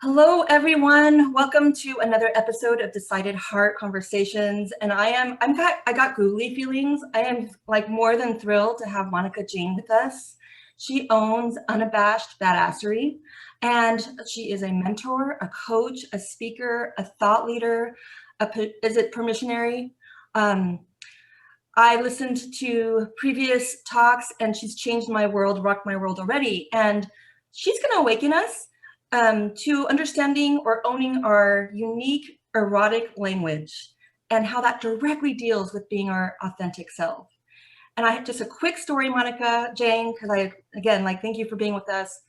Hello, everyone. Welcome to another episode of Decided Heart Conversations. And I got googly feelings. I am like more than thrilled to have Monica Jayne with us. She owns Unabashed Badassery, and she is a mentor, a coach, a speaker, a thought leader. Is it Permissionary? I listened to previous talks, and she's changed my world, rocked my world already. And she's going to awaken us to understanding or owning our unique erotic language and how that directly deals with being our authentic self. And I have just a quick story, Monica Jayne, because thank you for being with us.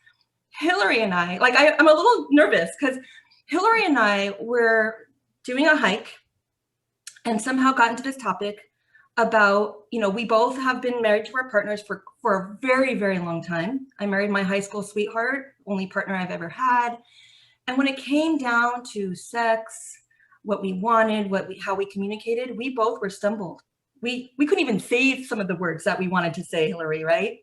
Hillary and I'm a little nervous because Hillary and I were doing a hike and somehow got into this topic about, we both have been married to our partners for a very, very long time. I married my high school sweetheart, only partner I've ever had. And when it came down to sex, what we wanted, how we communicated, we both were stumbled. We couldn't even say some of the words that we wanted to say, Hillary, right?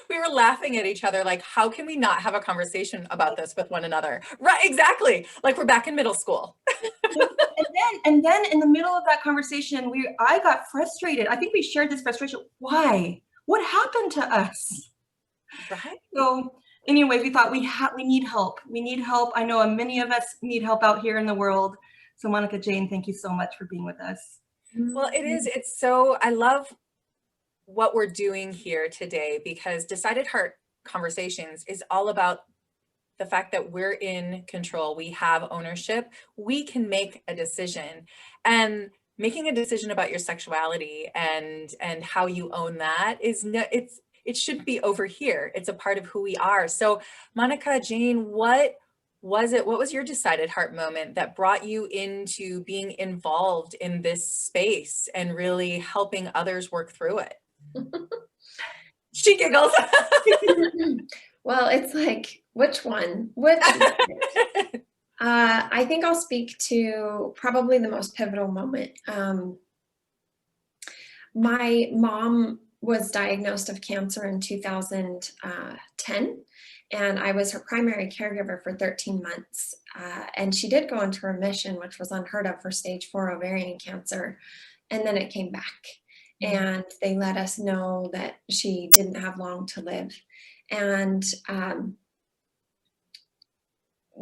We were laughing at each other like, how can we not have a conversation about this with one another? Right, exactly. Like we're back in middle school. and then in the middle of that conversation, I got frustrated. I think we shared this frustration. Why? What happened to us? Right. So anyway, we thought we need help. We need help. I know many of us need help out here in the world. So Monica Jayne, thank you so much for being with us. Well, I love what we're doing here today because Decided Heart Conversations is all about the fact that we're in control. We have ownership. We can make a decision, and making a decision about your sexuality and how you own that it shouldn't be over here. It's a part of who we are. So Monica Jayne, what was your Decided Heart moment that brought you into being involved in this space and really helping others work through it? She giggles. Well, it's like, which one? I think I'll speak to probably the most pivotal moment. My mom was diagnosed of cancer in 2010, and I was her primary caregiver for 13 months. And she did go into remission, which was unheard of for stage 4 ovarian cancer. And then it came back. And they let us know that she didn't have long to live. And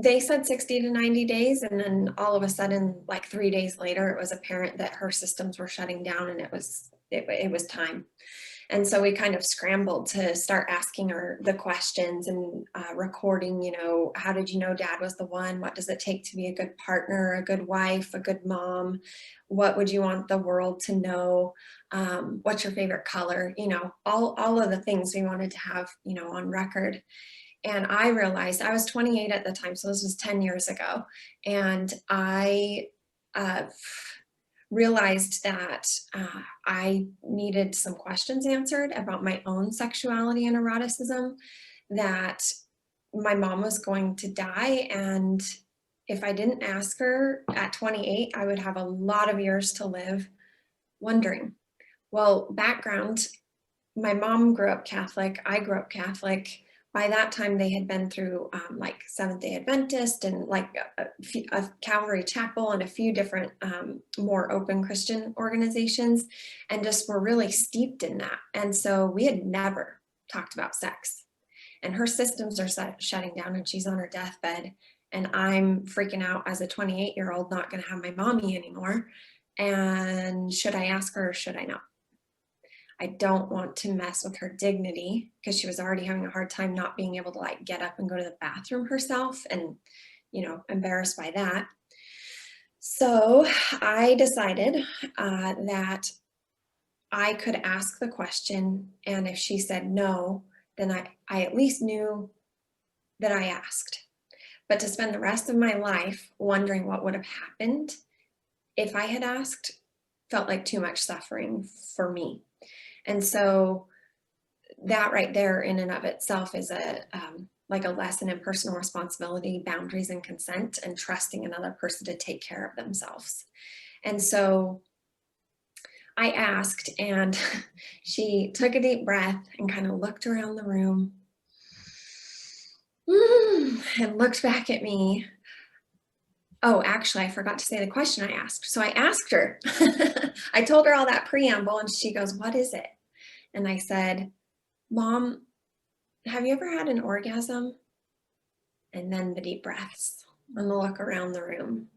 they said 60 to 90 days. And then all of a sudden, like 3 days later, it was apparent that her systems were shutting down and it was time. And so we kind of scrambled to start asking her the questions and recording, how did you know dad was the one? What does it take to be a good partner, a good wife, a good mom? What would you want the world to know? What's your favorite color? All of the things we wanted to have, on record. And I realized I was 28 at the time. So this was 10 years ago. And I realized that I needed some questions answered about my own sexuality and eroticism, that my mom was going to die. And if I didn't ask her at 28, I would have a lot of years to live wondering. Well, background, my mom grew up Catholic. I grew up Catholic. By that time, they had been through like Seventh-day Adventist and like a Calvary Chapel and a few different more open Christian organizations, and just were really steeped in that. And so we had never talked about sex. And her systems are shutting down and she's on her deathbed. And I'm freaking out as a 28-year-old, not going to have my mommy anymore. And should I ask her or should I not? I don't want to mess with her dignity because she was already having a hard time not being able to like get up and go to the bathroom herself and, embarrassed by that. So I decided that I could ask the question, and if she said no, then I at least knew that I asked. But to spend the rest of my life wondering what would have happened if I had asked felt like too much suffering for me. And so that right there in and of itself is like a lesson in personal responsibility, boundaries, and consent, and trusting another person to take care of themselves. And so I asked, and she took a deep breath and kind of looked around the room and looked back at me. Oh, actually, I forgot to say the question I asked. So I asked her, I told her all that preamble and she goes, what is it? And I said, Mom, have you ever had an orgasm? And then the deep breaths and the look around the room.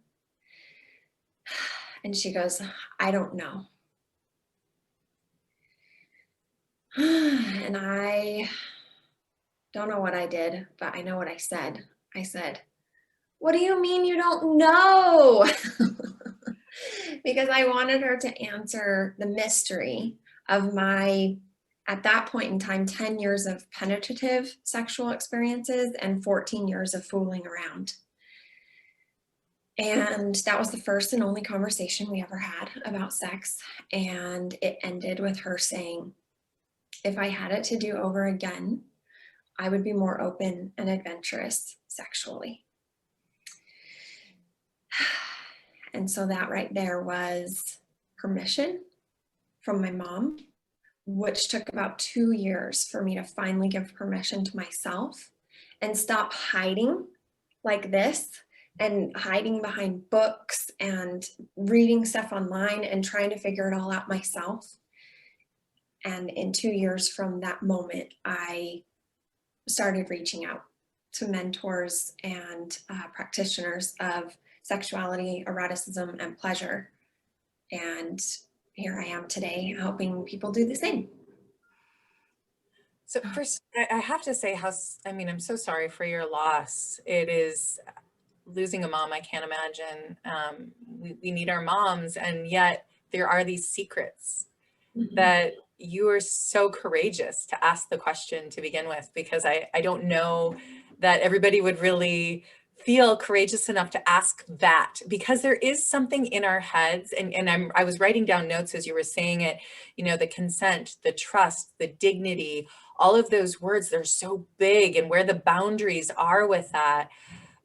And she goes, I don't know. And I don't know what I did, but I know what I said. I said, what do you mean you don't know? Because I wanted her to answer the mystery of my, at that point in time, 10 years of penetrative sexual experiences and 14 years of fooling around. And that was the first and only conversation we ever had about sex. And it ended with her saying, if I had it to do over again, I would be more open and adventurous sexually. And so that right there was permission from my mom, which took about 2 years for me to finally give permission to myself and stop hiding like this and hiding behind books and reading stuff online and trying to figure it all out myself. And in 2 years from that moment, I started reaching out to mentors and practitioners of sexuality, eroticism, and pleasure. And here I am today helping people do the same. So first, I have to say I'm so sorry for your loss. It is losing a mom. I can't imagine. We need our moms, and yet there are these secrets that you are so courageous to ask the question to begin with, because I don't know that everybody would really feel courageous enough to ask that, because there is something in our heads, and I was writing down notes as you were saying it, the consent, the trust, the dignity, all of those words, they're so big, and where the boundaries are with that.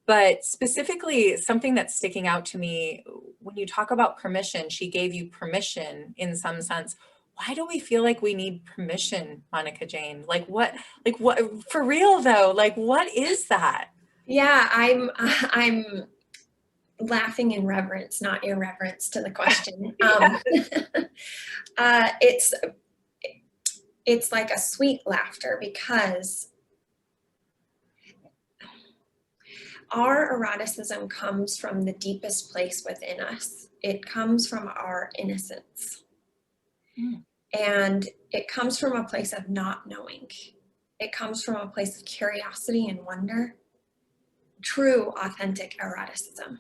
But specifically, something that's sticking out to me, when you talk about permission, she gave you permission in some sense. Why do we feel like we need permission, Monica Jayne? Like what, for real though, like what is that? Yeah, I'm laughing in reverence, not irreverence to the question. It's like a sweet laughter, because our eroticism comes from the deepest place within us. It comes from our innocence. And it comes from a place of not knowing. It comes from a place of curiosity and wonder. True, authentic eroticism.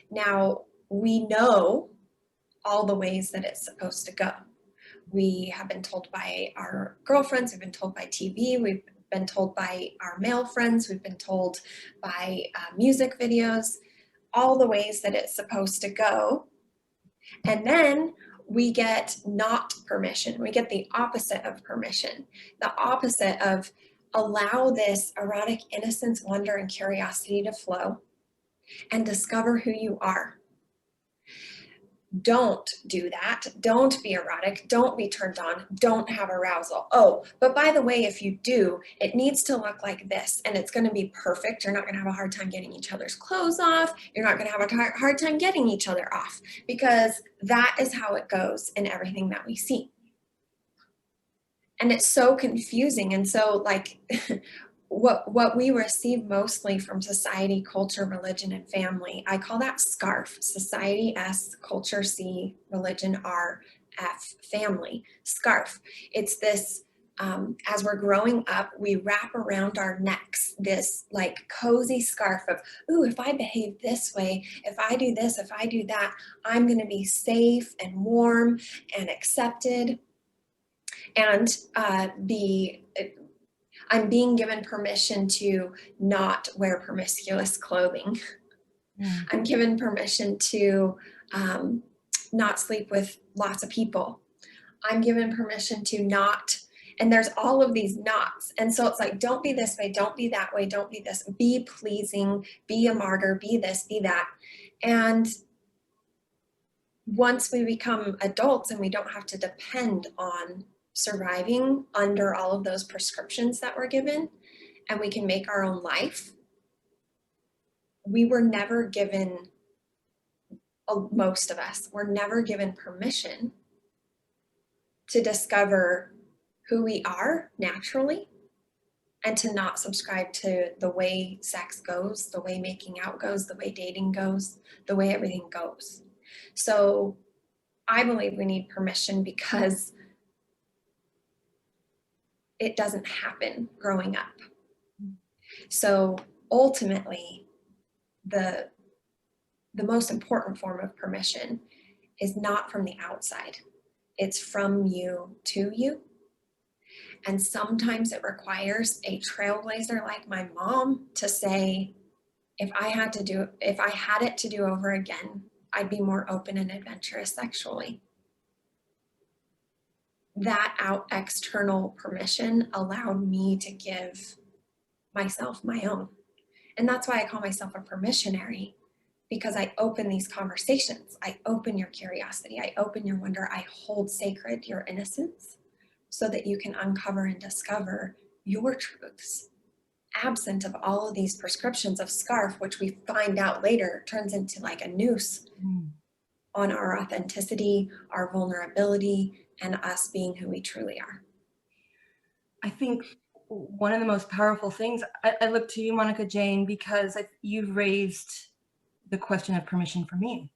Now, we know all the ways that it's supposed to go. We have been told by our girlfriends, we've been told by TV, we've been told by our male friends, we've been told by music videos, all the ways that it's supposed to go. And then we get not permission. We get the opposite of permission, the opposite of allow this erotic innocence, wonder, and curiosity to flow and discover who you are. Don't do that. Don't be erotic. Don't be turned on. Don't have arousal. Oh, but by the way, if you do, it needs to look like this, and it's going to be perfect. You're not going to have a hard time getting each other's clothes off. You're not going to have a hard time getting each other off, because that is how it goes in everything that we see. And it's so confusing. And so like what we receive mostly from society, culture, religion, and family, I call that SCARF, society S, culture C, religion R, F, family, SCARF. It's this, as we're growing up, we wrap around our necks this like cozy scarf of, ooh, if I behave this way, if I do this, if I do that, I'm going to be safe and warm and accepted. And I'm being given permission to not wear promiscuous clothing. I'm given permission to not sleep with lots of people. I'm given permission to not, and there's all of these nots. And so it's like, don't be this way, don't be that way, don't be this, be pleasing, be a martyr, be this, be that. And once we become adults and we don't have to depend on surviving under all of those prescriptions that were given, and we can make our own life, we were never given, most of us were never given permission to discover who we are naturally and to not subscribe to the way sex goes, the way making out goes, the way dating goes, the way everything goes. So I believe we need permission because it doesn't happen growing up. So ultimately, the most important form of permission is not from the outside. It's from you to you. And sometimes it requires a trailblazer like my mom to say, if I had it to do over again, I'd be more open and adventurous sexually. That external permission allowed me to give myself my own. And that's why I call myself a permissionary, because I open these conversations. I open your curiosity. I open your wonder. I hold sacred your innocence so that you can uncover and discover your truths, absent of all of these prescriptions of scarf, which we find out later turns into like a noose on our authenticity, our vulnerability, and us being who we truly are. I think one of the most powerful things, I look to you, Monica Jayne, because you've raised the question of permission for me.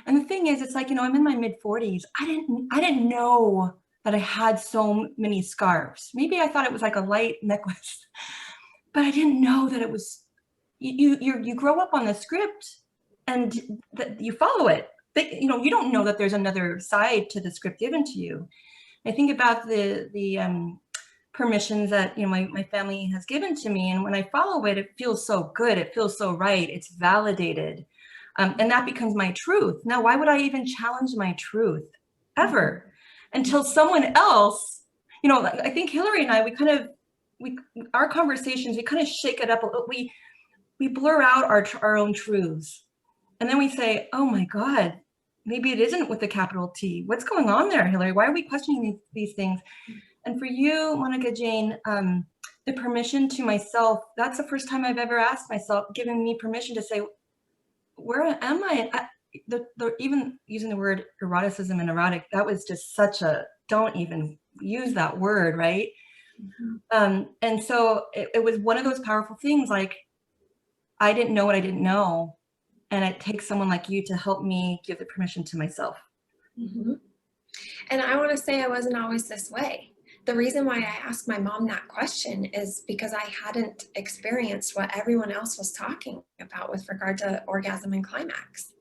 And the thing is, it's like, I'm in my mid 40s. I didn't know that I had so many scarves. Maybe I thought it was like a light necklace, but I didn't know that it was, you grow up on the script and that you follow it. But, you don't know that there's another side to the script given to you. I think about the permissions that my family has given to me, and when I follow it, it feels so good. It feels so right. It's validated, and that becomes my truth. Now, why would I even challenge my truth ever until someone else? I think Hillary and I, our conversations, we kind of shake it up a little. We blur out our own truths, and then we say, "Oh my God, maybe it isn't with a capital T. What's going on there, Hillary? Why are we questioning these things?" And for you, Monica Jayne, the permission to myself, that's the first time I've ever asked myself, given me permission to say, where am I? Even using the word eroticism and erotic, that was just don't even use that word, right? And so it was one of those powerful things, like, I didn't know what I didn't know. And it takes someone like you to help me give the permission to myself. And I want to say I wasn't always this way. The reason why I asked my mom that question is because I hadn't experienced what everyone else was talking about with regard to orgasm and climax.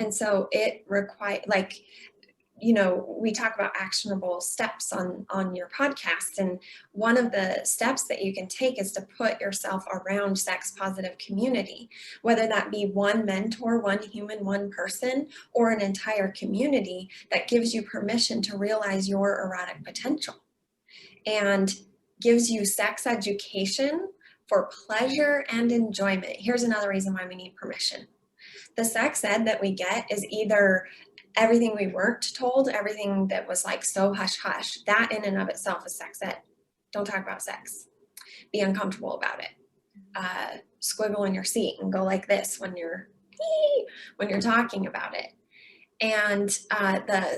And so it required, we talk about actionable steps on your podcast. And one of the steps that you can take is to put yourself around sex positive community, whether that be one mentor, one human, one person, or an entire community that gives you permission to realize your erotic potential and gives you sex education for pleasure and enjoyment. Here's another reason why we need permission. The sex ed that we get is either everything we weren't told, everything that was like so hush hush. That in and of itself is sex ed. Don't talk about sex. Be uncomfortable about it. Squiggle in your seat and go like this when you're talking about it. And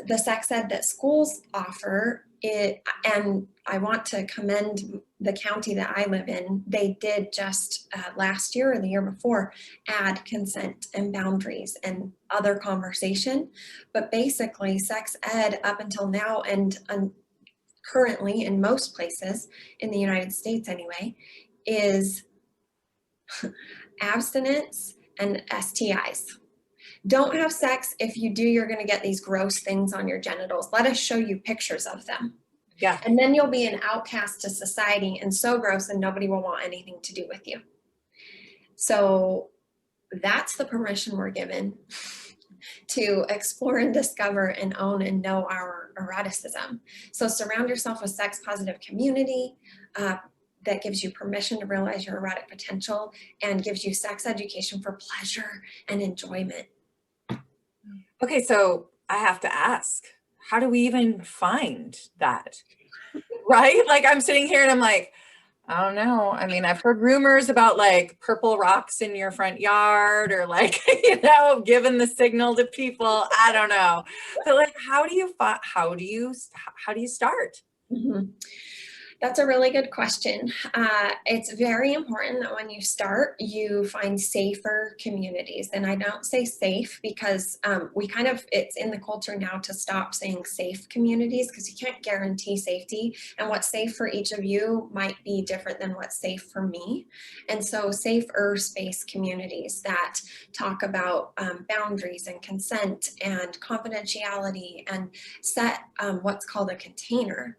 the sex ed that schools offer it, and I want to commend the county that I live in. They did just last year or the year before add consent and boundaries and other conversation. But basically sex ed up until now and currently in most places in the United States anyway, is abstinence and STIs. Don't have sex. If you do, you're going to get these gross things on your genitals. Let us show you pictures of them. Yeah. And then you'll be an outcast to society and so gross and nobody will want anything to do with you. So that's the permission we're given to explore and discover and own and know our eroticism. So surround yourself with sex positive community that gives you permission to realize your erotic potential and gives you sex education for pleasure and enjoyment. Okay, so I have to ask, how do we even find that? Right? Like I'm sitting here and I'm like, I don't know. I mean, I've heard rumors about like purple rocks in your front yard, or like, you know, giving the signal to people. I don't know. But like, how do you start? Mhm. That's a really good question. It's very important that when you start, you find safer communities. And I don't say safe because it's in the culture now to stop saying safe communities, because you can't guarantee safety. And what's safe for each of you might be different than what's safe for me. And so safer space communities that talk about boundaries and consent and confidentiality, and set what's called a container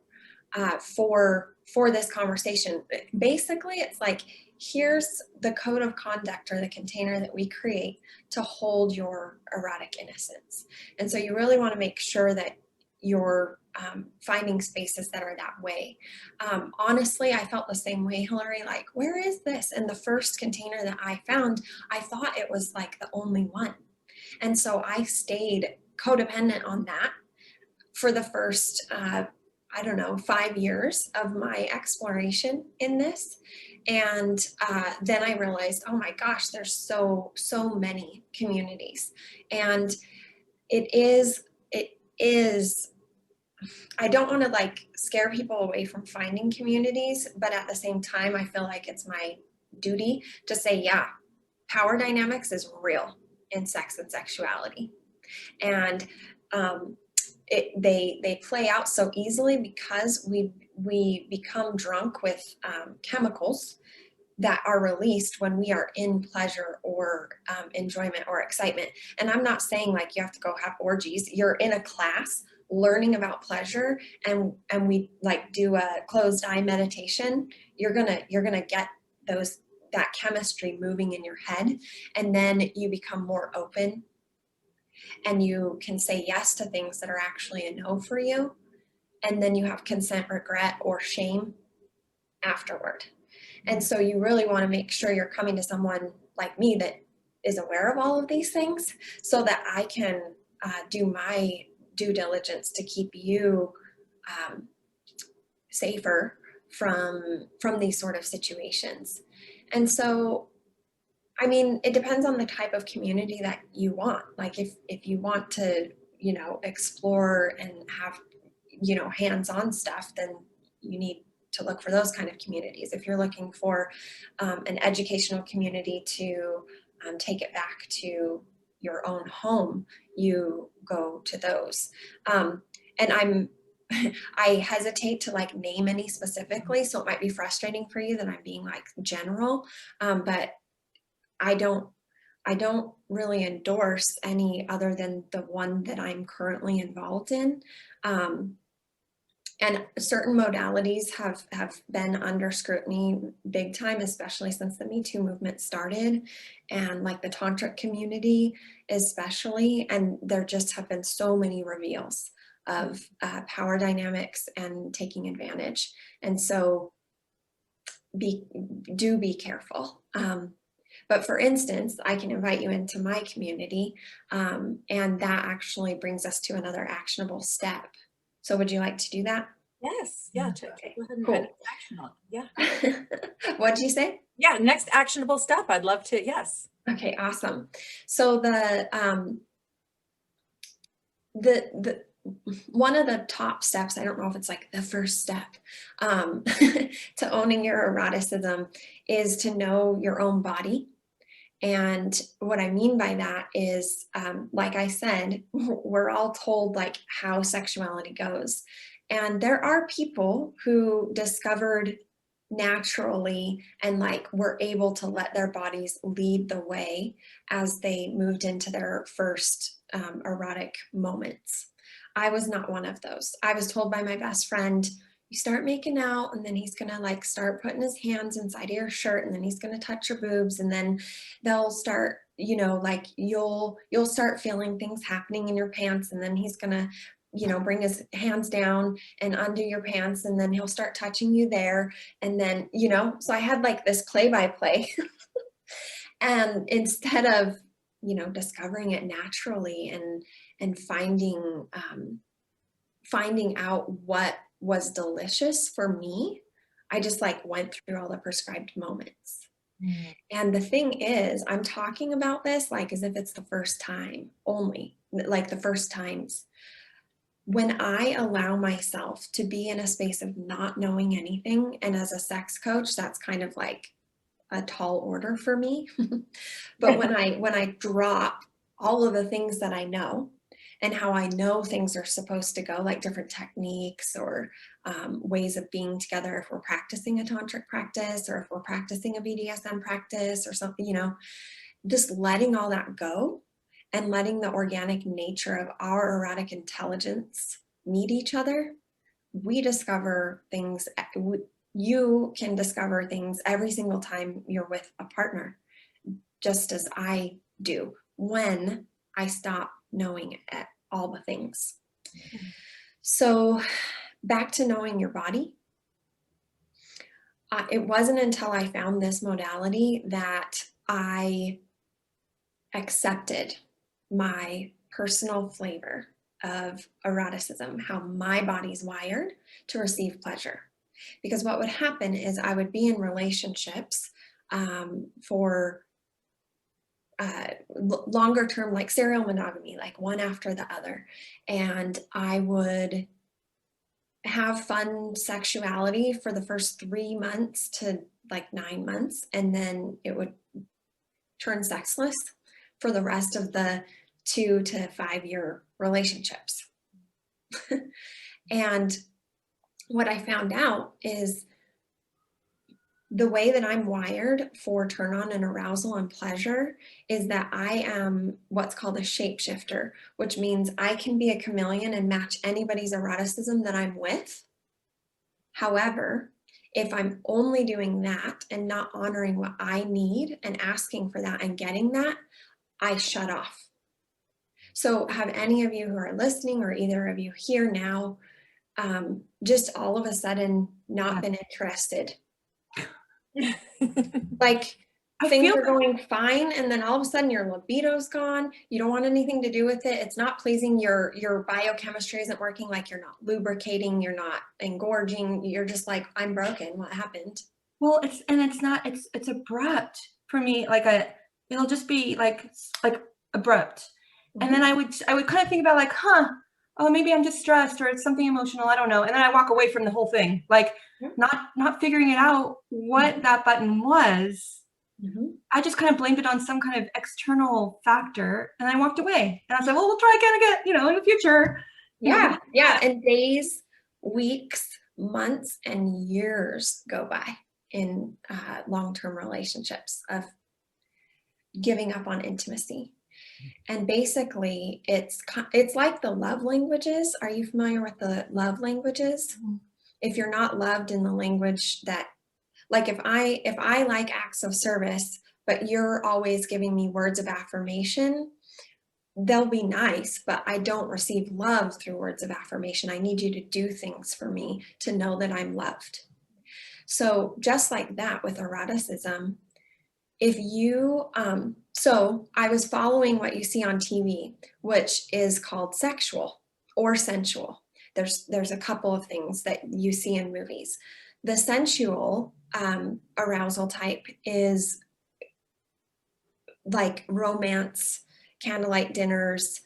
for this conversation. Basically, it's like, here's the code of conduct or the container that we create to hold your erotic innocence. And so you really want to make sure that you're finding spaces that are that way. Honestly, I felt the same way, Hillary, like, where is this? And the first container that I found, I thought it was like the only one. And so I stayed codependent on that for the first 5 years of my exploration in this. And then I realized, oh my gosh, there's so many communities. And it is, I don't want to like scare people away from finding communities, but at the same time, I feel like it's my duty to say, yeah, power dynamics is real in sex and sexuality. And they play out so easily because we become drunk with chemicals that are released when we are in pleasure or enjoyment or excitement. And I'm not saying like you have to go have orgies. You're in a class learning about pleasure, and we like do a closed eye meditation. You're gonna get that chemistry moving in your head, and then you become more open, and you can say yes to things that are actually a no for you. And then you have consent, regret, or shame afterward. And so you really want to make sure you're coming to someone like me that is aware of all of these things, so that I can do my due diligence to keep you safer from these sort of situations. And so, I mean, it depends on the type of community that you want. Like if you want to, explore and have, hands-on stuff, then you need to look for those kind of communities. If you're looking for an educational community to take it back to your own home, you go to those. And I hesitate to like name any specifically, so it might be frustrating for you that I'm being like general, but I don't really endorse any other than the one that I'm currently involved in. And certain modalities have been under scrutiny big time, especially since the Me Too movement started, and like the tantric community especially. And there just have been so many reveals of power dynamics and taking advantage. And so do be careful. But for instance, I can invite you into my community, and that actually brings us to another actionable step. So would you like to do that? Yes. Yeah. Okay, Go ahead and cool. actionable. Yeah. What did you say? Yeah. Next actionable step. I'd love to. Yes. Okay, awesome. So the one of the top steps, I don't know if it's like the first step to owning your eroticism, is to know your own body. And what I mean by that is, like I said, we're all told like how sexuality goes. And there are people who discovered naturally and like were able to let their bodies lead the way as they moved into their first erotic moments. I was not one of those. I was told by my best friend, you start making out, and then he's gonna like start putting his hands inside of your shirt, and then he's gonna touch your boobs, and then they'll start, like you'll start feeling things happening in your pants, and then he's gonna, bring his hands down and undo your pants, and then he'll start touching you there. And then, so I had like this play-by-play. And instead of, discovering it naturally and finding out what was delicious for me, I just like went through all the prescribed moments. Mm. And the thing is, I'm talking about this like as if it's the first time only, like the first times. When I allow myself to be in a space of not knowing anything, and as a sex coach, that's kind of like a tall order for me. But when I drop all of the things that I know and how I know things are supposed to go, like different techniques or ways of being together, if we're practicing a tantric practice or if we're practicing a BDSM practice or something, you know, just letting all that go and letting the organic nature of our erotic intelligence meet each other, we discover things. You can discover things every single time you're with a partner, just as I do when I stop knowing all the things. So back to knowing your body. It wasn't until I found this modality that I accepted my personal flavor of eroticism, how my body's wired to receive pleasure. Because what would happen is I would be in relationships for longer term, like serial monogamy, like one after the other. And I would have fun sexuality for the first 3 months to like 9 months. And then it would turn sexless for the rest of the 2 to 5 year relationships. And what I found out is the way that I'm wired for turn on and arousal and pleasure is that I am what's called a shapeshifter, which means I can be a chameleon and match anybody's eroticism that I'm with. However, if I'm only doing that and not honoring what I need and asking for that and getting that, I shut off. So have any of you who are listening or either of you here now, just all of a sudden not been interested? Like things are going fine and then all of a sudden your libido's gone. You don't want anything to do with it. It's not pleasing. Your biochemistry isn't working. Like you're not lubricating, you're not engorging. You're just like, I'm broken. What happened? Well, it's abrupt for me. It'll just be like abrupt. And then I would kind of think about like, oh, maybe I'm just stressed or it's something emotional. I don't know. And then I walk away from the whole thing, like not figuring it out what that button was. I just kind of blamed it on some kind of external factor and I walked away and I was like, well, we'll try again, in the future. Yeah. And days, weeks, months, and years go by in long-term relationships of giving up on intimacy. And basically it's like the love languages. Are you familiar with the love languages? If you're not loved in the language that, like if I like acts of service, but you're always giving me words of affirmation, they'll be nice, but I don't receive love through words of affirmation. I need you to do things for me to know that I'm loved. So just like that with eroticism, if you, so I was following what you see on TV, which is called sexual or sensual. There's a couple of things that you see in movies. The sensual arousal type is like romance, candlelight dinners,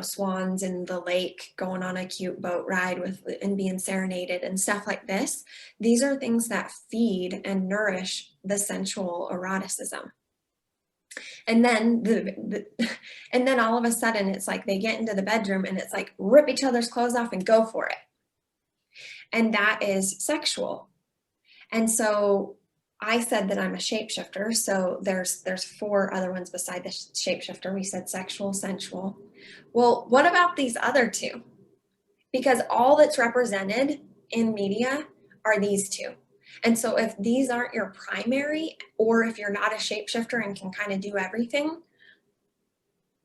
swans in the lake, going on a cute boat ride and being serenaded and stuff like this. These are things that feed and nourish the sensual eroticism. And then and then all of a sudden it's like they get into the bedroom and it's like rip each other's clothes off and go for it. And that is sexual. And so I said that I'm a shapeshifter. So there's 4 other ones beside the shapeshifter. We said sexual, sensual. Well, what about these other 2? Because all that's represented in media are these 2. And so if these aren't your primary, or if you're not a shapeshifter and can kind of do everything,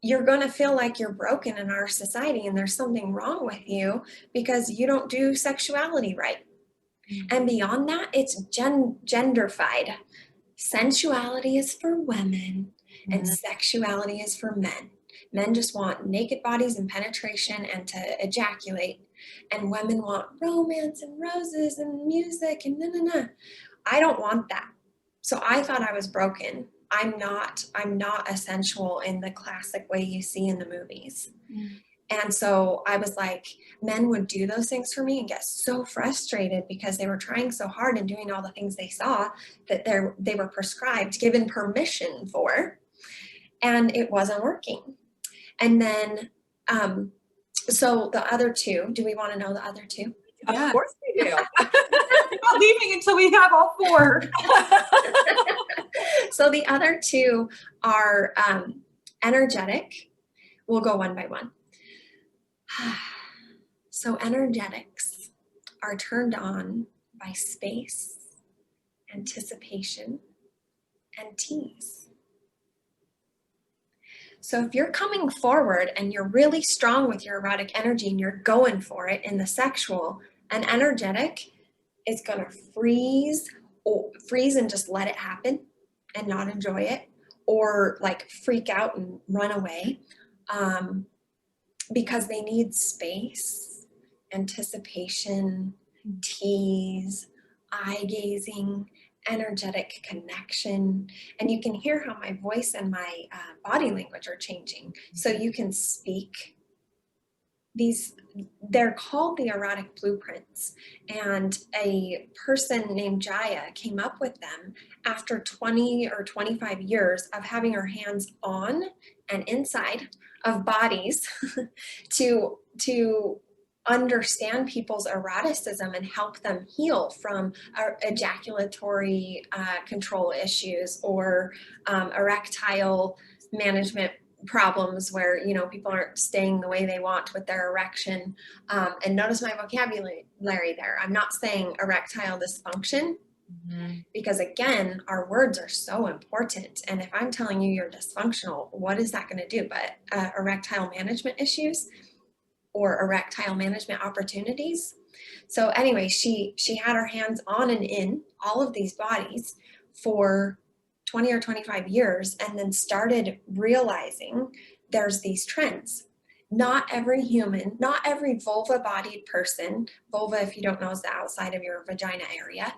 you're going to feel like you're broken in our society and there's something wrong with you because you don't do sexuality right. And beyond that, it's genderfied. Sensuality is for women and sexuality is for men. Men just want naked bodies and penetration and to ejaculate. And women want romance and roses and music and na. I don't want that. So I thought I was broken. I'm not a sensual in the classic way you see in the movies. And so I was like, men would do those things for me and get so frustrated because they were trying so hard and doing all the things they saw that they were prescribed, given permission for, and it wasn't working. And then, so the other two, do we want to know the other two? Of course we do. Not leaving until we have all 4. So the other two are energetic. We'll go one by one. So energetics are turned on by space, anticipation, and tease. So if you're coming forward and you're really strong with your erotic energy and you're going for it in the sexual, an energetic is going to freeze and just let it happen and not enjoy it, or like freak out and run away, because they need space, anticipation, tease, eye gazing, energetic connection. And you can hear how my voice and my body language are changing. So you can speak these, they're called the Erotic Blueprints. And a person named Jaya came up with them after 20 or 25 years of having her hands on and inside of bodies to understand people's eroticism and help them heal from ejaculatory control issues or erectile management problems where, you know, people aren't staying the way they want with their erection. And notice my vocabulary there. I'm not saying erectile dysfunction, because again, our words are so important. And if I'm telling you you're dysfunctional, what is that going to do? But erectile management issues or erectile management opportunities. So anyway, she had her hands on and in all of these bodies for 20 or 25 years, and then started realizing there's these trends. Not every human, not every vulva-bodied person, vulva, if you don't know, is the outside of your vagina area.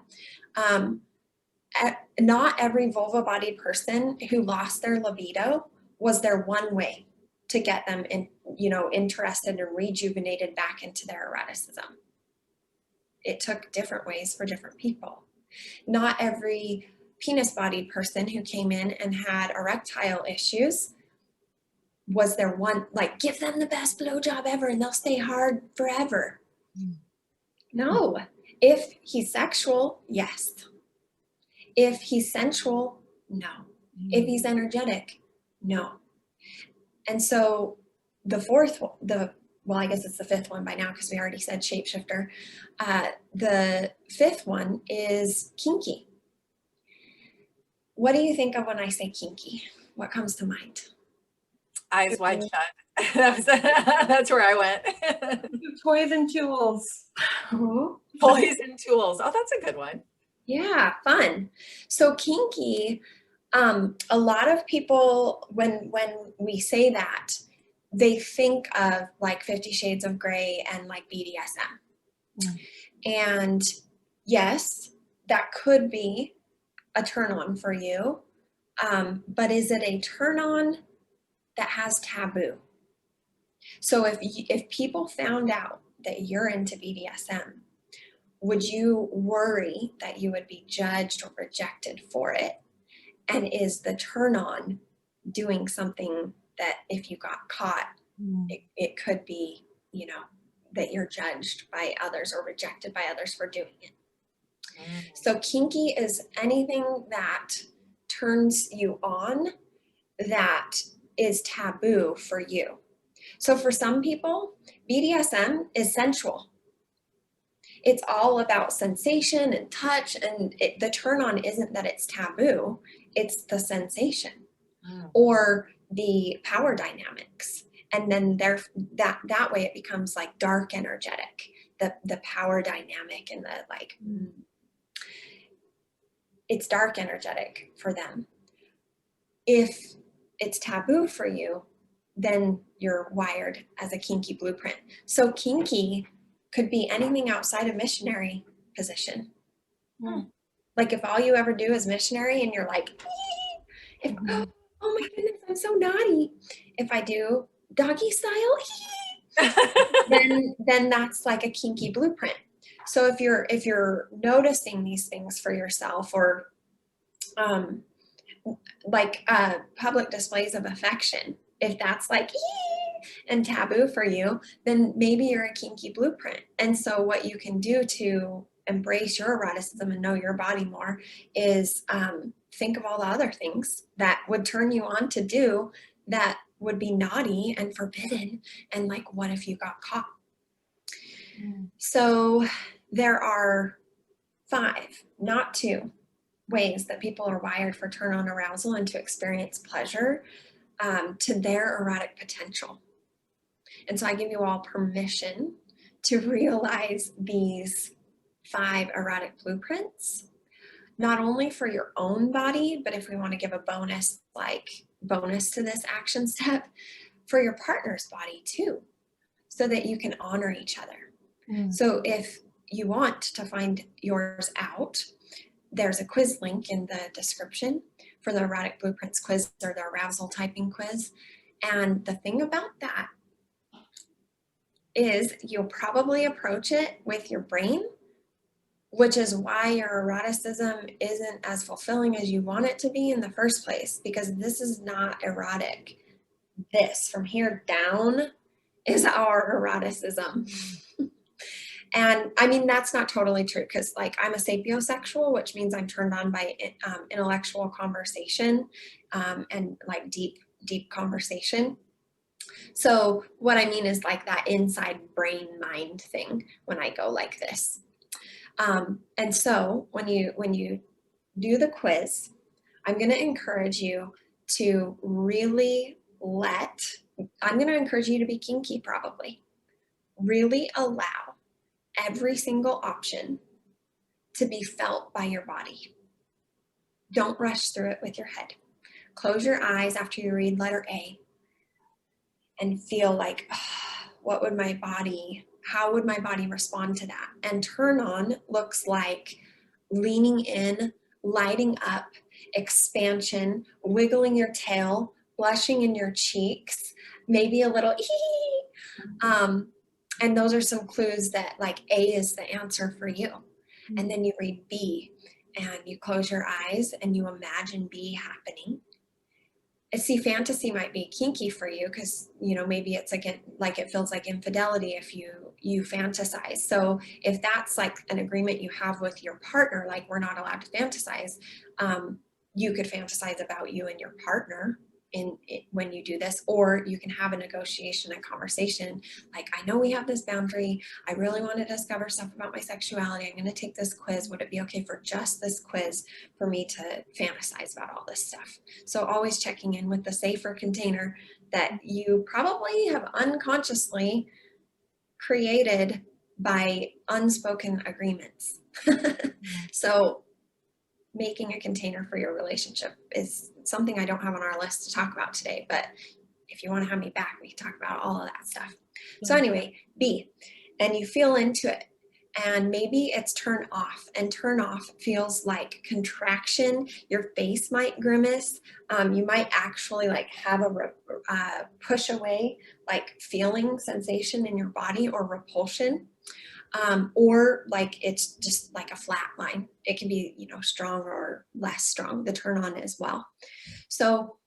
Not every vulva-bodied person who lost their libido was there one way to get them in, you know, interested and rejuvenated back into their eroticism. It took different ways for different people. Not every penis-bodied person who came in and had erectile issues was there one, like, give them the best blowjob ever and they'll stay hard forever. No. If he's sexual, yes. If he's sensual, no. If he's energetic, no. And so the fourth, well, I guess it's the fifth one by now because we already said shapeshifter. The fifth one is kinky. What do you think of when I say kinky? What comes to mind? Eyes wide shut. That's where I went. Toys and tools. Toys and tools. Oh, that's a good one. Yeah, fun. So kinky, a lot of people, when we say that, they think of like 50 Shades of Grey and like BDSM. And yes, that could be a turn on for you. But is it a turn on that has taboo? So if people found out that you're into BDSM, would you worry that you would be judged or rejected for it? And is the turn on doing something that if you got caught, it could be, you know, that you're judged by others or rejected by others for doing it? So kinky is anything that turns you on that is taboo for you. So for some people, BDSM is sensual. It's all about sensation and touch, and the turn on isn't that it's taboo, it's the sensation or the power dynamics. And then that way it becomes like dark energetic, the power dynamic and the like, it's dark energetic for them. If it's taboo for you, then you're wired as a kinky blueprint. So kinky could be anything outside of missionary position. Mm. Like if all you ever do is missionary and you're like, if, oh my goodness, I'm so naughty. If I do doggy style, then that's like a kinky blueprint. So if you're noticing these things for yourself, or like public displays of affection, if that's like and taboo for you, then maybe you're a kinky blueprint. And so what you can do to embrace your eroticism and know your body more is think of all the other things that would turn you on to do that would be naughty and forbidden, and like, what if you got caught? So there are 5, not 2, ways that people are wired for turn on arousal and to experience pleasure to their erotic potential. And so I give you all permission to realize these 5 erotic blueprints, not only for your own body, but if we want to give a bonus to this action step, for your partner's body too, so that you can honor each other. So if you want to find yours out, there's a quiz link in the description for the Erotic Blueprints quiz, or the arousal typing quiz. And the thing about that is you'll probably approach it with your brain, which is why your eroticism isn't as fulfilling as you want it to be in the first place, because this is not erotic. This from here down is our eroticism. And I mean, that's not totally true, because like I'm a sapiosexual, which means I'm turned on by intellectual conversation and like deep conversation. So what I mean is like that inside brain mind thing when I go like this. And so when you do the quiz, I'm going to encourage you to really I'm going to encourage you to be kinky, probably. Really allow every single option to be felt by your body. Don't rush through it with your head. Close your eyes after you read letter A and feel like, how would my body respond to that? And turn on looks like leaning in, lighting up, expansion, wiggling your tail, blushing in your cheeks, maybe a little and those are some clues that like A is the answer for you. And then you read B and you close your eyes and you imagine B happening. See, fantasy might be kinky for you because, you know, maybe it's like it feels like infidelity if you fantasize. So if that's like an agreement you have with your partner, like we're not allowed to fantasize, you could fantasize about you and your partner when you do this, or you can have a negotiation and conversation like, I know we have this boundary, I really want to discover stuff about my sexuality, I'm going to take this quiz, would it be okay for just this quiz for me to fantasize about all this stuff? So always checking in with the safer container that you probably have unconsciously created by unspoken agreements. So making a container for your relationship is something I don't have on our list to talk about today, but if you want to have me back, we can talk about all of that stuff. So anyway, B, and you feel into it, and maybe it's turn off, and turn off feels like contraction. Your face might grimace. You might actually like have a push away, like feeling sensation in your body, or repulsion. Or like it's just like a flat line. It can be, you know, strong or less strong, the turn on as well. So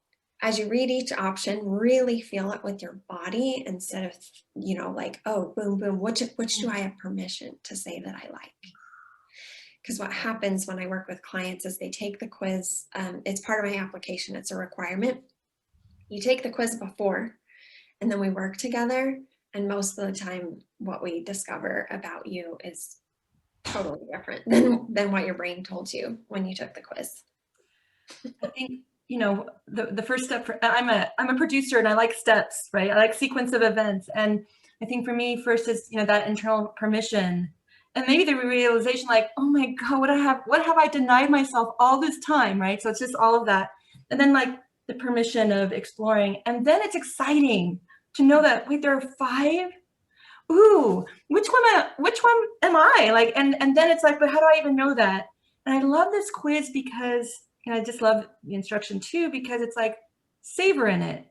as you read each option, really feel it with your body instead of, you know, like, oh, boom, boom, which do I have permission to say that I like? Because what happens when I work with clients is they take the quiz. It's part of my application. It's a requirement. You take the quiz before, and then we work together. And most of the time, what we discover about you is totally different than what your brain told you when you took the quiz. I think, you know, the first step I'm a producer and I like steps, right? I like sequence of events. And I think for me, first is, you know, that internal permission, and maybe the realization like, oh my God, what have I denied myself all this time, right? So it's just all of that. And then like the permission of exploring. And then it's exciting to know that, wait, there are 5 ooh, which one am I? Like, and then it's like, but how do I even know that? And I love this quiz because, and I just love the instruction too, because it's like, savor in it.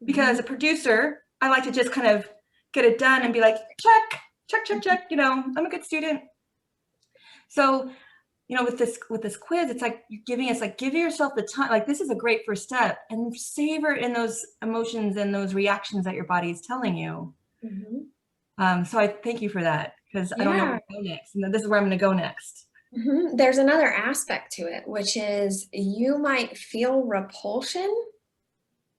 Because as a producer, I like to just kind of get it done and be like, check, check, check, check, you know, I'm a good student. So, you know, with this quiz, it's like you're giving us, like, give yourself the time, like, this is a great first step, and savor in those emotions and those reactions that your body is telling you. So I thank you for that, because I don't know where to go next. And this is where I'm going to go next. There's another aspect to it, which is you might feel repulsion,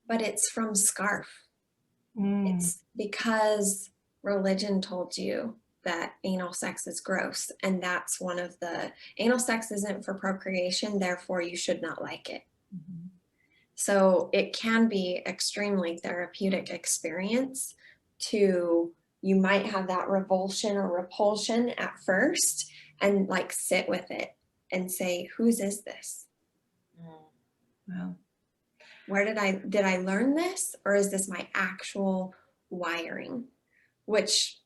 but it's from scarf. It's because religion told you that anal sex is gross, and that's one of the, anal sex isn't for procreation, therefore you should not like it. So it can be extremely therapeutic experience to, you might have that revulsion or repulsion at first, and like sit with it and say, whose is this? Wow. Where did I learn this, or is this my actual wiring? Which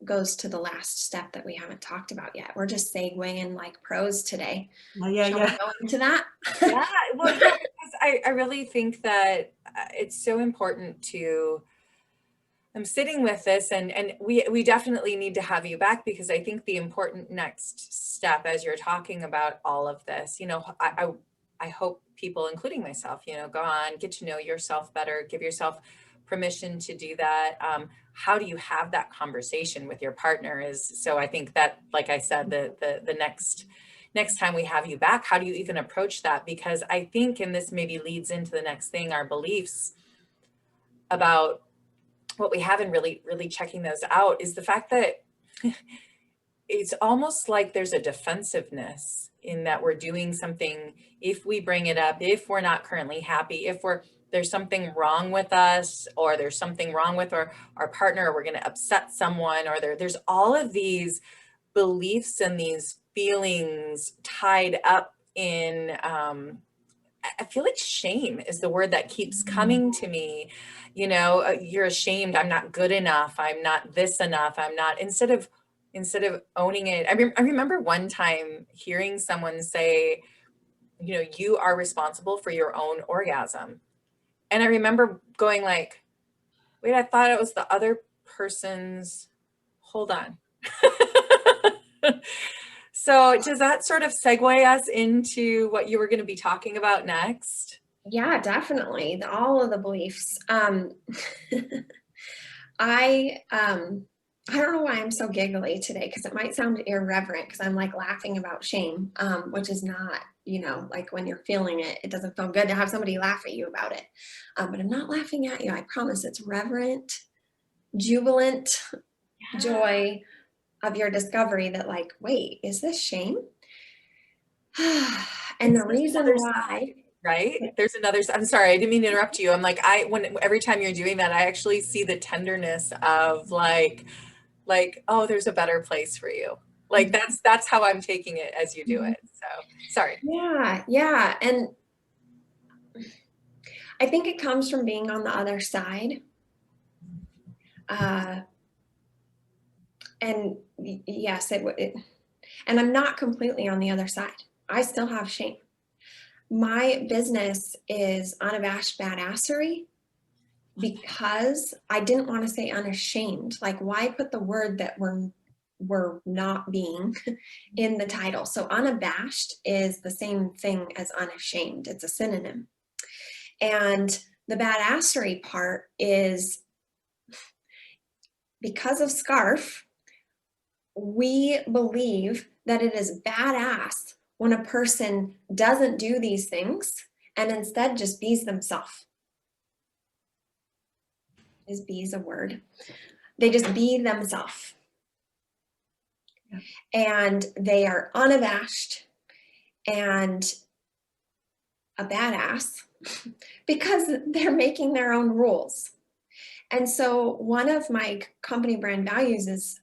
goes to the last step that we haven't talked about yet. We're just segueing like pros today. Shall we go into that? Yeah, well, yeah, because I really think that it's so important to, I'm sitting with this, and we definitely need to have you back, because I think the important next step, as you're talking about all of this, you know, I hope people, including myself, you know, go on, get to know yourself better, give yourself permission to do that. How do you have that conversation with your partner is, so I think that, like I said, the next time we have you back, how do you even approach that? Because I think, and this maybe leads into the next thing, our beliefs about what we have, and really checking those out, is the fact that it's almost like there's a defensiveness in that we're doing something, if we bring it up, if we're not currently happy, if there's something wrong with us, or there's something wrong with our partner, or we're going to upset someone, or there's all of these beliefs and these feelings tied up in, I feel like shame is the word that keeps coming to me. You know, you're ashamed, I'm not good enough, I'm not this enough, I'm not, instead of owning it. I remember one time hearing someone say, you know, you are responsible for your own orgasm. And I remember going like, wait, I thought it was the other person's, hold on. So does that sort of segue us into what you were going to be talking about next? Yeah, definitely. All of the beliefs. I don't know why I'm so giggly today, because it might sound irreverent, because I'm like laughing about shame, which is not, you know, like when you're feeling it, it doesn't feel good to have somebody laugh at you about it. But I'm not laughing at you. I promise. It's reverent, jubilant joy of your discovery that, like, wait, is this shame? And the reason why, right? There's another, I'm sorry, I didn't mean to interrupt you. I'm like, every time you're doing that, I actually see the tenderness of like, oh, there's a better place for you. Like that's how I'm taking it as you do it. So sorry. Yeah. And I think it comes from being on the other side. And yes, and I'm not completely on the other side. I still have shame. My business is Unabashed Badassery, because I didn't want to say unashamed. Like, why put the word that we're not being in the title? So unabashed is the same thing as unashamed. It's a synonym. And the badassery part is, because of scarf, we believe that it is badass when a person doesn't do these things and instead just bees themselves. Is bees a word? They just be themselves. And they are unabashed and a badass because they're making their own rules. And so one of my company brand values is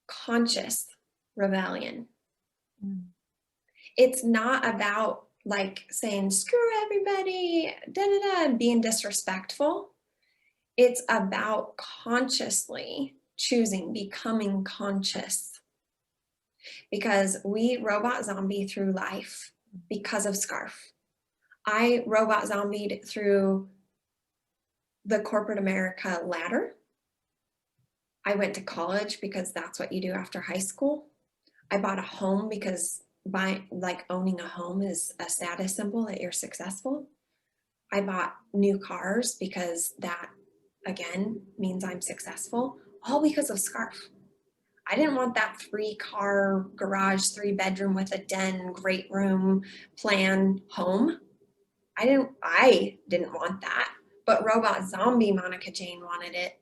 conscious rebellion. It's not about like saying, screw everybody, and being disrespectful. It's about consciously choosing, becoming conscious, because we robot zombie through life because of Scarf. I robot zombied through the corporate America ladder. I went to college because that's what you do after high school. I bought a home because owning a home is a status symbol that you're successful. I bought new cars because that, again, means I'm successful, all because of Scarf. I didn't want that 3-car garage, 3-bedroom with a den, great room plan home. I didn't want that, but robot zombie Monica Jayne wanted it.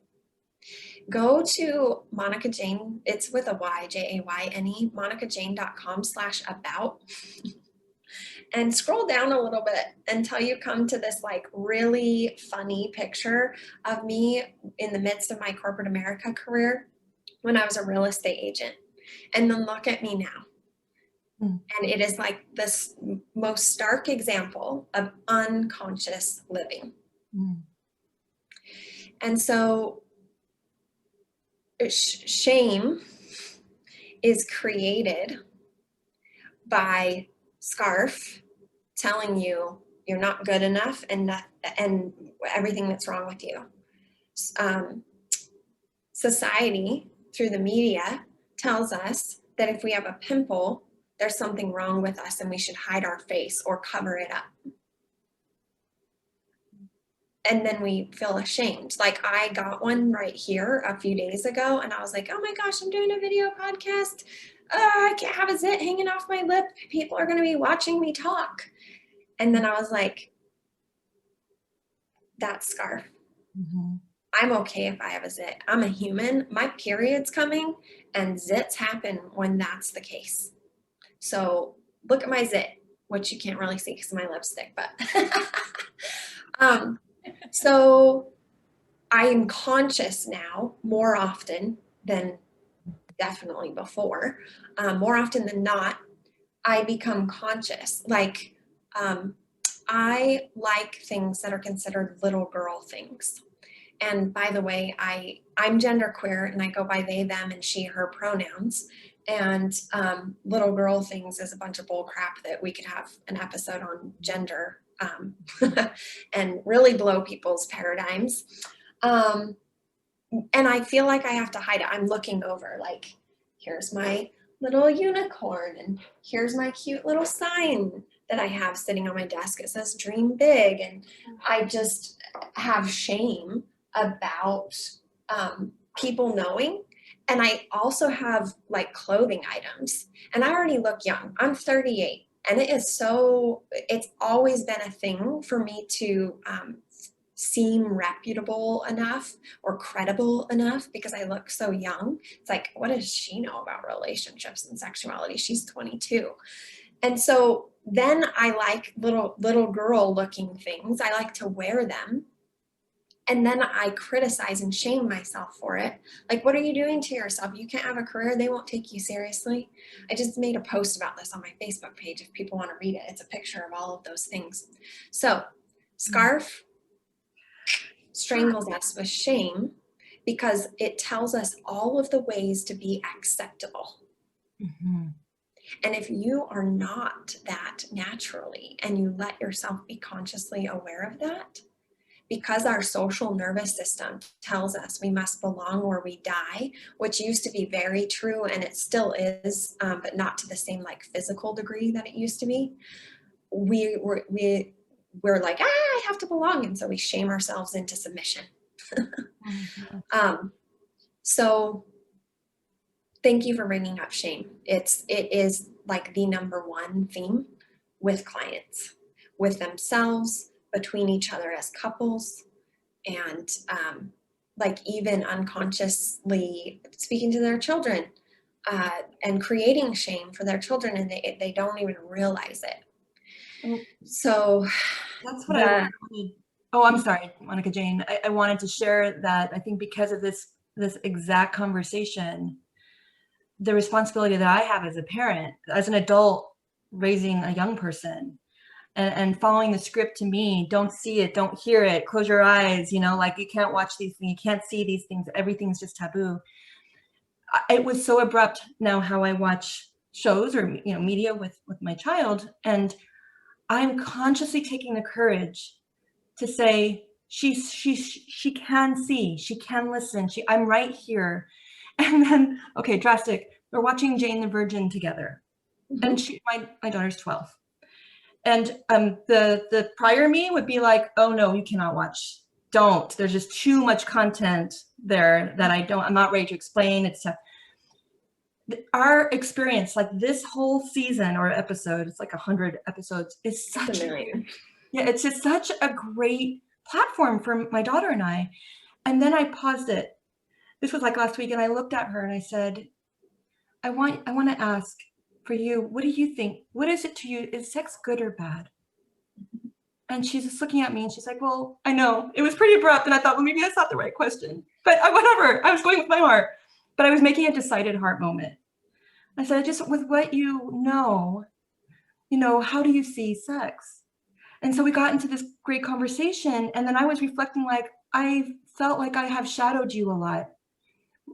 Go to Monica Jayne, it's with a Y, Jayne, monicajayne.com/about, and scroll down a little bit until you come to this like really funny picture of me in the midst of my corporate America career when I was a real estate agent. And then look at me now. And it is like this most stark example of unconscious living. And so shame is created by Scarf telling you you're not good enough and everything that's wrong with you. Society, through the media, tells us that if we have a pimple, there's something wrong with us and we should hide our face or cover it up. And then we feel ashamed. Like I got one right here a few days ago and I was like, oh my gosh, I'm doing a video podcast. I can't have a zit hanging off my lip. People are going to be watching me talk. And then I was like, that's Scarf. I'm okay if I have a zit. I'm a human. My period's coming and zits happen when that's the case. So look at my zit, which you can't really see because of my lipstick, but so I am conscious now more often than definitely before. More often than not, I become conscious. Like I like things that are considered little girl things. And by the way, I'm genderqueer and I go by they, them, and she, her pronouns. And little girl things is a bunch of bull crap that we could have an episode on gender and really blow people's paradigms. And I feel like I have to hide it. I'm looking over like, here's my little unicorn and here's my cute little sign that I have sitting on my desk. It says dream big. And I just have shame about people knowing. And I also have like clothing items and I already look young. I'm 38 and it's always been a thing for me to seem reputable enough or credible enough because I look so young. It's like, what does she know about relationships and sexuality? She's 22. And so then I like little girl looking things. I like to wear them. And then I criticize and shame myself for it. Like, what are you doing to yourself? You can't have a career. They won't take you seriously. I just made a post about this on my Facebook page if people want to read it. It's a picture of all of those things. So Scarf strangles us with shame because it tells us all of the ways to be acceptable. And if you are not that naturally and you let yourself be consciously aware of that, because our social nervous system tells us we must belong or we die, which used to be very true and it still is, but not to the same like physical degree that it used to be. We're like, I have to belong. And so we shame ourselves into submission. So thank you for bringing up shame. It is like the #1 theme with clients, with themselves, between each other as couples, and like even unconsciously speaking to their children and creating shame for their children, and they don't even realize it. So that's what I wanted. Oh, I'm sorry, Monica Jayne. I wanted to share that I think because of this exact conversation, the responsibility that I have as a parent, as an adult raising a young person, and following the script to me. Don't see it, don't hear it, close your eyes, you know, like you can't watch these things, you can't see these things, everything's just taboo. It was so abrupt now how I watch shows or, you know, media with my child. And I'm consciously taking the courage to say, she can see, she can listen, I'm right here. And then, okay, drastic, we're watching Jane the Virgin together. And my daughter's 12. And the prior me would be like, oh no, you cannot watch. Don't. There's just too much content there that I'm not ready to explain. It's tough. Our experience, like this whole season or episode, it's like 100 episodes, is such it's just such a great platform for my daughter and I. And then I paused it. This was like last week, and I looked at her and I said, I want to ask for you, what do you think? What is it to you? Is sex good or bad? And she's just looking at me and she's like, well, I know it was pretty abrupt. And I thought, well, maybe that's not the right question, but whatever. I was going with my heart, but I was making a decided heart moment. I said, just with what you know, how do you see sex? And so we got into this great conversation. And then I was reflecting, like, I felt like I have shadowed you a lot,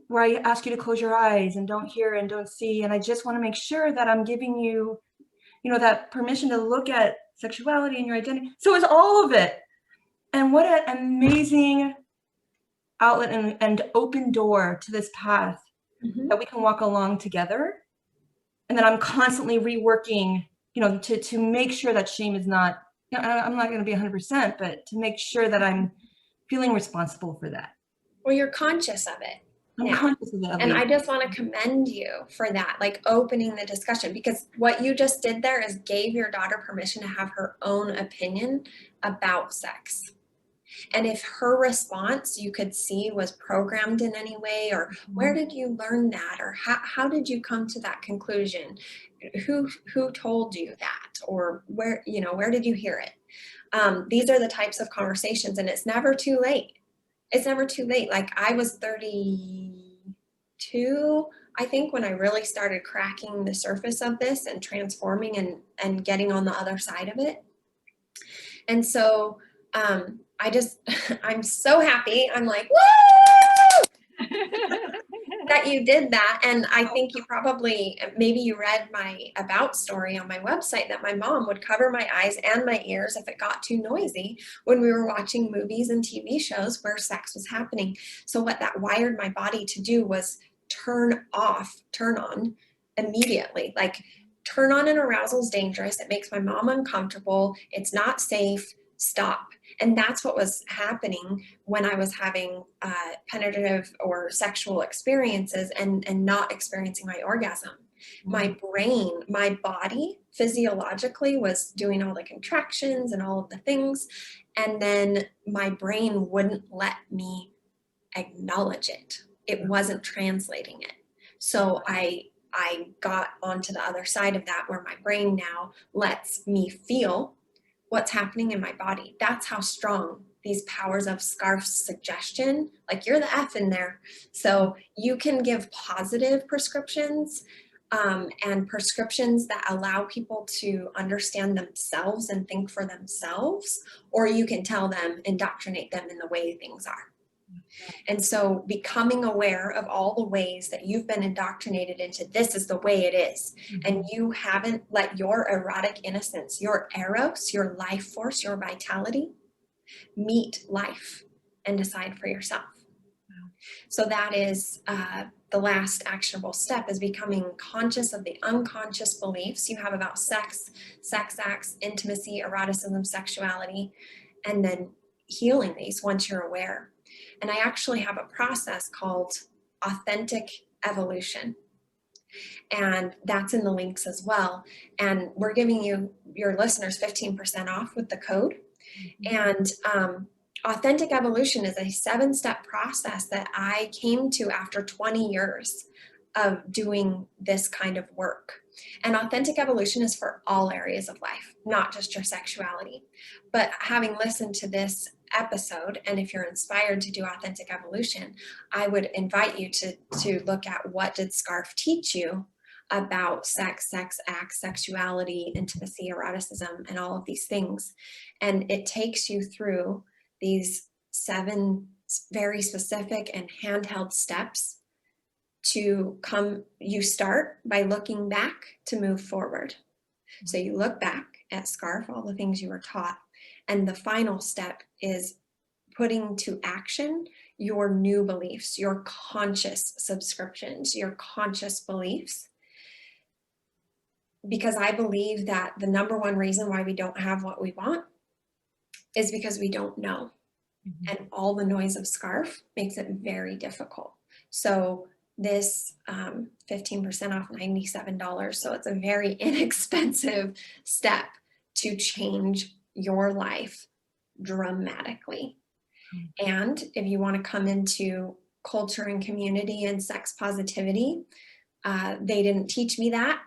where I ask you to close your eyes and don't hear and don't see. And I just want to make sure that I'm giving you, that permission to look at sexuality and your identity. So it was all of it. And what an amazing outlet and open door to this path that we can walk along together. And then I'm constantly reworking, to make sure that shame is not, I'm not going to be 100%, but to make sure that I'm feeling responsible for that. Well, you're conscious of it. I'm conscious of it. And I just want to commend you for that, like opening the discussion, because what you just did there is gave your daughter permission to have her own opinion about sex. And if her response you could see was programmed in any way, or where did you learn that, or how did you come to that conclusion? Who told you that, or where did you hear it? These are the types of conversations, and it's never too late. It's never too late. Like, I was 32, I think, when I really started cracking the surface of this and transforming and getting on the other side of it. And so I'm so happy. I'm like, woo! that you did that. And I think maybe you read my about story on my website, that my mom would cover my eyes and my ears if it got too noisy when we were watching movies and TV shows where sex was happening. So what that wired my body to do was turn on immediately. Like, turn on an arousal is dangerous. It makes my mom uncomfortable. It's not safe. Stop. And that's what was happening when I was having penetrative or sexual experiences and not experiencing my orgasm. My brain, my body physiologically was doing all the contractions and all of the things. And then my brain wouldn't let me acknowledge it. It wasn't translating it. So I got onto the other side of that, where my brain now lets me feel what's happening in my body. That's how strong these powers of SCARF suggestion, like, you're the F in there. So you can give positive prescriptions and prescriptions that allow people to understand themselves and think for themselves, or you can tell them, indoctrinate them in the way things are. And so becoming aware of all the ways that you've been indoctrinated into this is the way it is, and you haven't let your erotic innocence, your eros, your life force, your vitality meet life and decide for yourself. So that is the last actionable step, is becoming conscious of the unconscious beliefs you have about sex, sex acts, intimacy, eroticism, sexuality, and then healing these once you're aware. And I actually have a process called Authentic Evolution. And that's in the links as well. And we're giving your listeners 15% off with the code. And Authentic Evolution is a 7-step process that I came to after 20 years of doing this kind of work. And Authentic Evolution is for all areas of life, not just your sexuality. But having listened to this episode, and if you're inspired to do Authentic Evolution, I would invite you to look at, what did SCARF teach you about sex, sex acts, sexuality, intimacy, eroticism, and all of these things. And it takes you through these 7 very specific and handheld steps to come. You start by looking back to move forward. So you look back at SCARF, all the things you were taught, and the final step is putting to action your new beliefs, your conscious subscriptions, your conscious beliefs. Because I believe that the number one reason why we don't have what we want is because we don't know. Mm-hmm. And all the noise of SCARF makes it very difficult. So this 15% off $97. So it's a very inexpensive step to change your life dramatically. Mm-hmm. And if you want to come into culture and community and sex positivity, they didn't teach me that.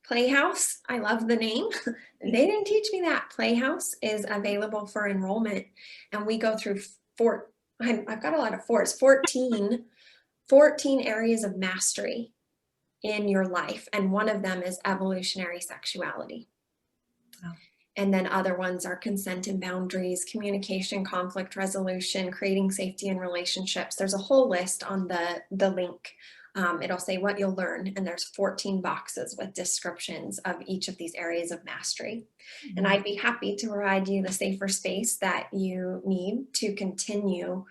Playhouse, I love the name. They didn't teach me that. Playhouse is available for enrollment, and we go through I've got a lot of 14 areas of mastery in your life, and one of them is evolutionary sexuality. Oh. And then other ones are consent and boundaries, communication, conflict resolution, creating safety in relationships. There's a whole list on the link. It'll say what you'll learn, and there's 14 boxes with descriptions of each of these areas of mastery. Mm-hmm. And I'd be happy to provide you the safer space that you need to continue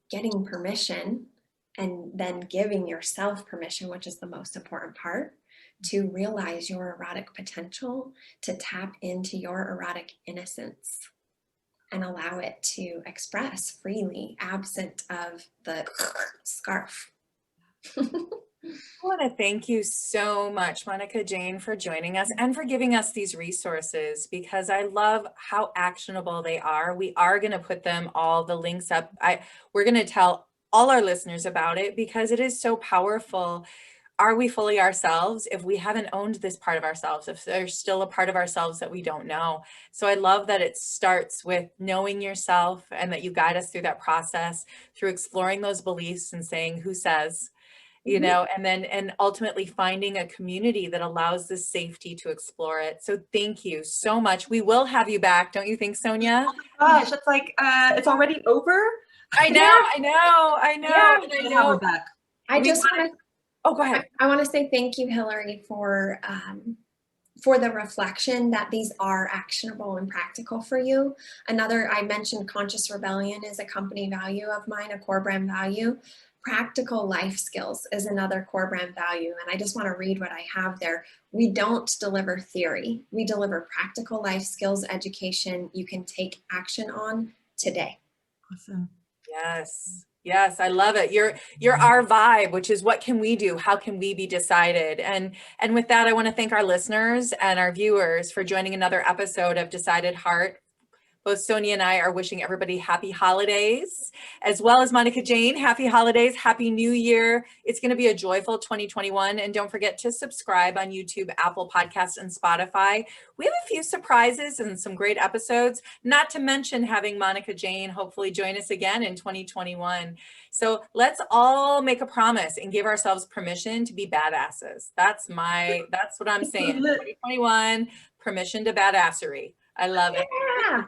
getting permission and then giving yourself permission, which is the most important part, to realize your erotic potential, to tap into your erotic innocence and allow it to express freely, absent of the SCARF. I want to thank you so much, Monica Jayne, for joining us and for giving us these resources, because I love how actionable they are. We are going to put them all, the links up. We're going to tell all our listeners about it because it is so powerful. Are we fully ourselves if we haven't owned this part of ourselves, if there's still a part of ourselves that we don't know? So I love that it starts with knowing yourself and that you guide us through that process, through exploring those beliefs and saying, who says? You know, and ultimately finding a community that allows the safety to explore it. So thank you so much. We will have you back. Don't you think, Sonia? Oh my gosh, it's like, it's already over. I know. Yeah. And I know we're back. I just want to, oh, go ahead. I want to say thank you, Hillary, for the reflection that these are actionable and practical for you. I mentioned conscious rebellion is a company value of mine, a core brand value. Practical life skills is another core brand value. And I just want to read what I have there. We don't deliver theory. We deliver practical life skills education you can take action on today. Awesome. Yes. Yes, I love it. You're our vibe, which is what can we do? How can we be decided? And with that, I want to thank our listeners and our viewers for joining another episode of Decided Heart. Both Sonia and I are wishing everybody happy holidays, as well as Monica Jayne. Happy holidays, happy new year. It's going to be a joyful 2021. And don't forget to subscribe on YouTube, Apple Podcasts, and Spotify. We have a few surprises and some great episodes, not to mention having Monica Jayne hopefully join us again in 2021. So let's all make a promise and give ourselves permission to be badasses. That's what I'm saying. 2021, permission to badassery. I love it. Yeah.